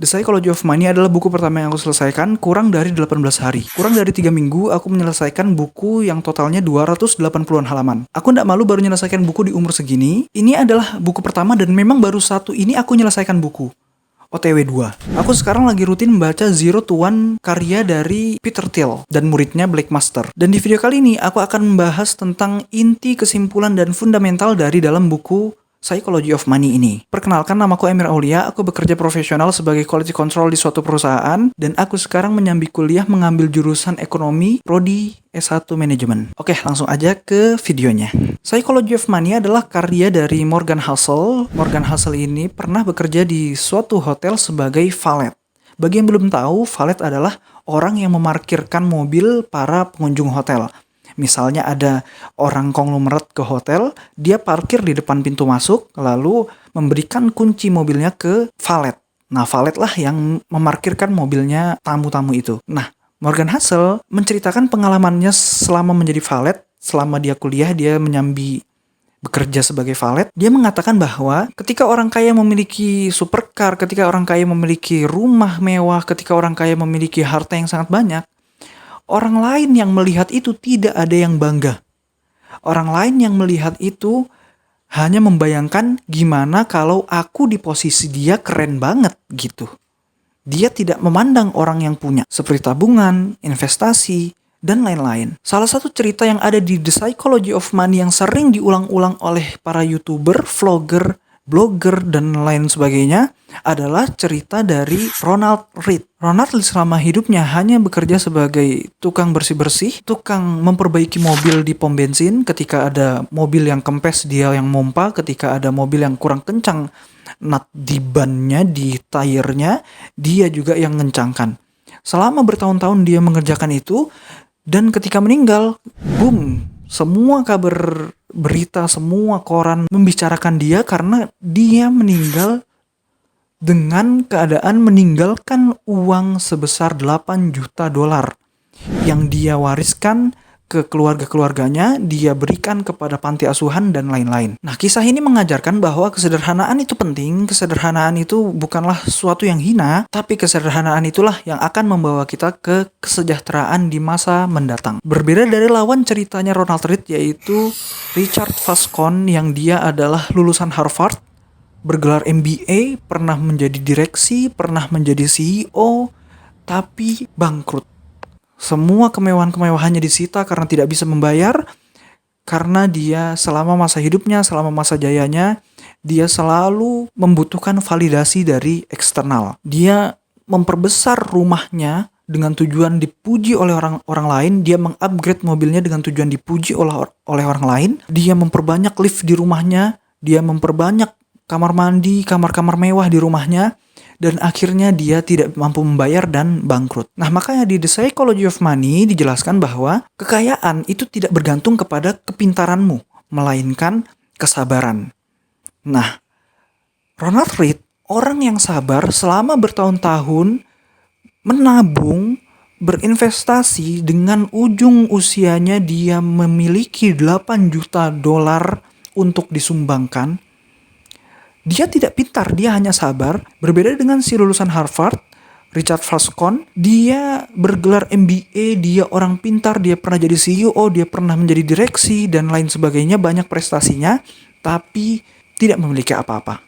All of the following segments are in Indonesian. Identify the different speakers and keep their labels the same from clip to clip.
Speaker 1: The Psychology of Money adalah buku pertama yang aku selesaikan kurang dari 18 hari. Kurang dari 3 minggu aku menyelesaikan buku yang totalnya 280-an halaman. Aku ndak malu baru menyelesaikan buku di umur segini. Ini adalah buku pertama dan memang baru satu ini aku menyelesaikan buku. OTW 2. Aku sekarang lagi rutin membaca Zero to One karya dari Peter Thiel dan muridnya Blake Master. Dan di video kali ini aku akan membahas tentang inti kesimpulan dan fundamental dari dalam buku Psychology of Money ini. Perkenalkan, namaku Emir Aulia, aku bekerja profesional sebagai quality control di suatu perusahaan dan aku sekarang menyambi kuliah mengambil jurusan ekonomi prodi S1 manajemen. Oke, langsung aja ke videonya. Psychology of Money adalah karya dari Morgan Housel. Morgan Housel ini pernah bekerja di suatu hotel sebagai valet. Bagi yang belum tahu, valet adalah orang yang memarkirkan mobil para pengunjung hotel. Misalnya ada orang konglomerat ke hotel, dia parkir di depan pintu masuk, lalu memberikan kunci mobilnya ke valet. Nah, valet lah yang memarkirkan mobilnya tamu-tamu itu. Nah, Morgan Housel menceritakan pengalamannya selama menjadi valet, selama dia kuliah, dia menyambi bekerja sebagai valet. Dia mengatakan bahwa ketika orang kaya memiliki supercar, ketika orang kaya memiliki rumah mewah, ketika orang kaya memiliki harta yang sangat banyak, orang lain yang melihat itu tidak ada yang bangga. Orang lain yang melihat itu hanya membayangkan gimana kalau aku di posisi dia keren banget gitu. Dia tidak memandang orang yang punya, seperti tabungan, investasi, dan lain-lain. Salah satu cerita yang ada di The Psychology of Money yang sering diulang-ulang oleh para YouTuber, vlogger, blogger, dan lain sebagainya adalah cerita dari Ronald Read. Ronald Read selama hidupnya hanya bekerja sebagai tukang bersih-bersih, tukang memperbaiki mobil di pom bensin. Ketika ada mobil yang kempes, dia yang mompa. Ketika ada mobil yang kurang kencang, nut di bannya, di tayarnya, dia juga yang ngencangkan. Selama bertahun-tahun dia mengerjakan itu, dan ketika meninggal, boom, semua kabar berita, semua koran membicarakan dia karena dia meninggal dengan keadaan meninggalkan uang sebesar 8 juta dolar yang dia wariskan ke keluarga-keluarganya, dia berikan kepada panti asuhan dan lain-lain. Nah, kisah ini mengajarkan bahwa kesederhanaan itu penting, kesederhanaan itu bukanlah sesuatu yang hina, tapi kesederhanaan itulah yang akan membawa kita ke kesejahteraan di masa mendatang. Berbeda dari lawan ceritanya Ronald Read, yaitu Richard Vascon yang dia adalah lulusan Harvard, bergelar MBA, pernah menjadi direksi, pernah menjadi CEO, tapi bangkrut. Semua kemewahan-kemewahannya disita karena tidak bisa membayar, karena dia selama masa hidupnya, selama masa jayanya, dia selalu membutuhkan validasi dari eksternal. Dia memperbesar rumahnya dengan tujuan dipuji oleh orang lain, dia mengupgrade mobilnya dengan tujuan dipuji oleh orang lain, dia memperbanyak lift di rumahnya, dia memperbanyak kamar mandi, kamar-kamar mewah di rumahnya, dan akhirnya dia tidak mampu membayar dan bangkrut. Nah, makanya di The Psychology of Money dijelaskan bahwa kekayaan itu tidak bergantung kepada kepintaranmu, melainkan kesabaran. Nah, Ronald Read, orang yang sabar selama bertahun-tahun menabung, berinvestasi, dengan ujung usianya dia memiliki 8 juta dolar untuk disumbangkan. Dia tidak pintar, dia hanya sabar. Berbeda dengan si lulusan Harvard, Richard Vascon, dia bergelar MBA, dia orang pintar, dia pernah jadi CEO, dia pernah menjadi direksi, dan lain sebagainya, banyak prestasinya, tapi tidak memiliki apa-apa.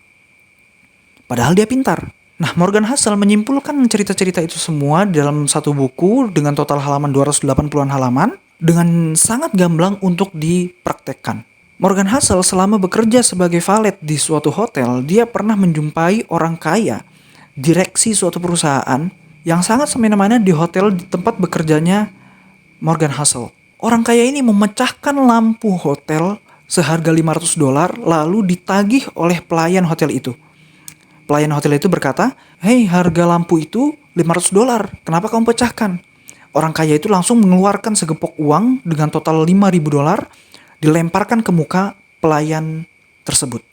Speaker 1: Padahal dia pintar. Nah, Morgan Housel menyimpulkan cerita-cerita itu semua dalam satu buku dengan total halaman 280-an halaman, dengan sangat gamblang untuk dipraktekkan. Morgan Housel selama bekerja sebagai valet di suatu hotel, dia pernah menjumpai orang kaya, direksi suatu perusahaan yang sangat semena-mena di hotel di tempat bekerjanya Morgan Housel. Orang kaya ini memecahkan lampu hotel seharga 500 dolar lalu ditagih oleh pelayan hotel itu. Pelayan hotel itu berkata, "Hei, harga lampu itu 500 dolar, kenapa kamu pecahkan?" Orang kaya itu langsung mengeluarkan segepok uang dengan total 5.000 dolar, dilemparkan ke muka pelayan tersebut.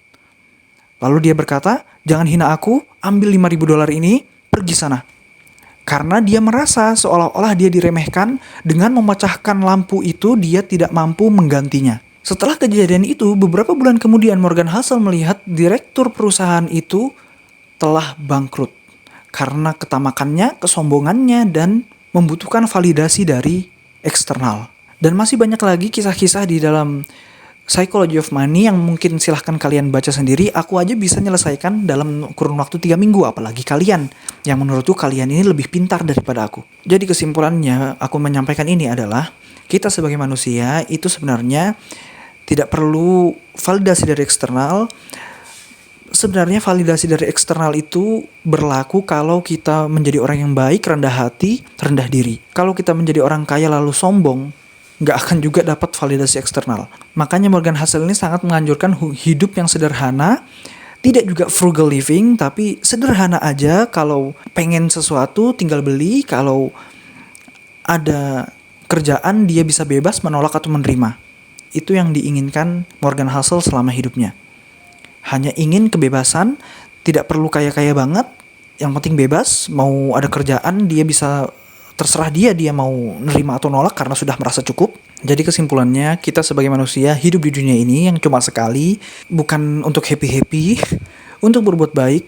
Speaker 1: Lalu dia berkata, "Jangan hina aku, ambil 5.000 dolar ini, pergi sana." Karena dia merasa seolah-olah dia diremehkan, dengan memecahkan lampu itu dia tidak mampu menggantinya. Setelah kejadian itu, beberapa bulan kemudian Morgan Housel melihat direktur perusahaan itu telah bangkrut. karena ketamakannya, kesombongannya, dan membutuhkan validasi dari eksternal. Dan masih banyak lagi kisah-kisah di dalam Psychology of Money yang mungkin silahkan kalian baca sendiri. Aku aja bisa menyelesaikan dalam kurun waktu 3 minggu, apalagi kalian yang menurutku kalian ini lebih pintar daripada aku. Jadi kesimpulannya aku menyampaikan ini adalah kita sebagai manusia itu sebenarnya tidak perlu validasi dari eksternal. Sebenarnya validasi dari eksternal itu berlaku kalau kita menjadi orang yang baik, rendah hati, rendah diri. Kalau kita menjadi orang kaya lalu sombong, nggak akan juga dapat validasi eksternal. Makanya Morgan Housel ini sangat menganjurkan hidup yang sederhana, tidak juga frugal living, tapi sederhana aja. Kalau pengen sesuatu tinggal beli, kalau ada kerjaan dia bisa bebas menolak atau menerima. Itu yang diinginkan Morgan Housel selama hidupnya. Hanya ingin kebebasan, tidak perlu kaya-kaya banget, yang penting bebas, mau ada kerjaan dia bisa terserah dia mau nerima atau nolak karena sudah merasa cukup. Jadi kesimpulannya kita sebagai manusia hidup di dunia ini yang cuma sekali, bukan untuk happy-happy, untuk berbuat baik.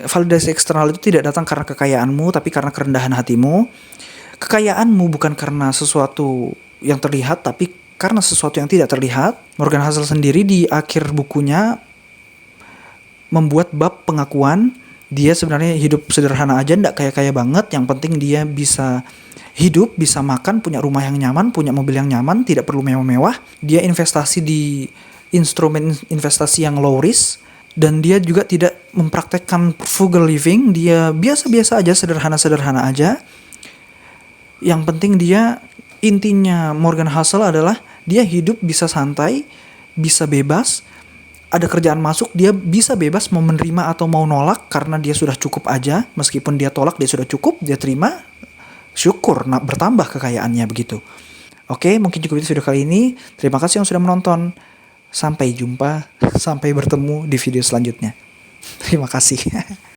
Speaker 1: Validasi eksternal itu tidak datang karena kekayaanmu tapi karena kerendahan hatimu. Kekayaanmu bukan karena sesuatu yang terlihat tapi karena sesuatu yang tidak terlihat. Morgan Housel sendiri di akhir bukunya membuat bab pengakuan dia sebenarnya hidup sederhana aja, nggak kaya-kaya banget. Yang penting dia bisa hidup, bisa makan, punya rumah yang nyaman, punya mobil yang nyaman, tidak perlu mewah-mewah. Dia investasi di instrumen investasi yang low risk, dan dia juga tidak mempraktekkan frugal living. Dia biasa-biasa aja, sederhana-sederhana aja. Yang penting dia, intinya Morgan Housel adalah dia hidup bisa santai, bisa bebas. Ada kerjaan masuk, dia bisa bebas mau menerima atau mau nolak karena dia sudah cukup aja. Meskipun dia tolak, dia sudah cukup, dia terima, syukur, bertambah kekayaannya begitu. Oke, mungkin cukup itu video kali ini. Terima kasih yang sudah menonton. Sampai jumpa, sampai bertemu di video selanjutnya. Terima kasih.